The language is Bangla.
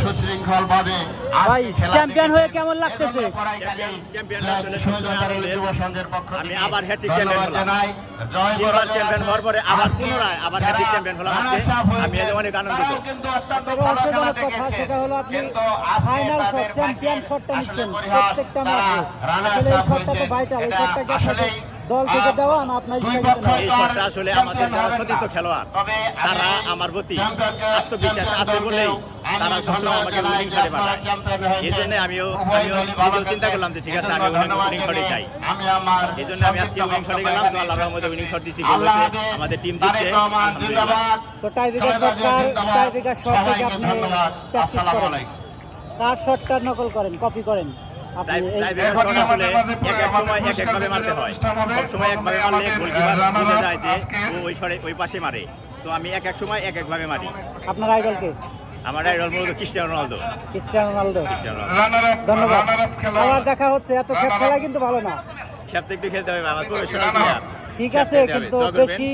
সুশৃঙ্খল ভাবে ভাই চ্যাম্পিয়ন হয়ে কেমন লাগতেছে? আমি আবার হ্যাট্রিক চ্যাম্পিয়ন হলাম। তিনবার চ্যাম্পিয়ন হওয়ার পরে আবার পুনরায় আবার হ্যাট্রিক চ্যাম্পিয়ন হলাম আজকে। আমি এতে অনেক আনন্দিত। রহস্যজনক কথা সেটা হলো আপনি ফাইনাল শট চ্যাম্পিয়ন শটটা নিচ্ছেন প্রত্যেকটা ম্যাচে। আসলে এই শটটা তো ভাইটাল, এই শটটাকে আপনাদের দল থেকে দেওয়া না আপনার এই শটটা আসলে আমাদের যারা সতীর্থ খেলোয়াড় তারা আমার প্রতি আত্মবিশ্বাস আছে বলেই তারা সবসময় আমাকে উইনিং শটে পাঠায়। এই জন্য আমিও নিজেও চিন্তা করলাম যে ঠিক আছে আমি উইনিং শটে যাই। এই জন্য আমি আজকে উইনিং শটে গেলাম। তো আল্লাহর রহমতে উইনিং শট দিছি, গোল হয়েছে, আমাদের টিম জিতছে আলহামদুলিল্লাহ। তো টাইব্রেকার শট থেকে আপনি প্র্যাকটিস করেন, কার শটটা নকল করেন, কপি করেন? টাইব্রেকার শট আসলে এক সময় একভাবে মারতে হয়। সবসময় একভাবে মারলে গোলকিপার বুঝে যায় যে ও ওই পাশে মারে। তো আমি এক সময় একভাবে মারি। আপনার আইডলকে? আমার আইডল মূলত ক্রিস্টিয়ানো রোনালদো। ধন্যবাদ। আবার দেখা হচ্ছে। এত খেলা কিন্তু ভালো না, খেলতে একটু খেলতে হবে, আমার প্রফেশনাল প্লেয়ার। ঠিক আছে, কিন্তু বেশি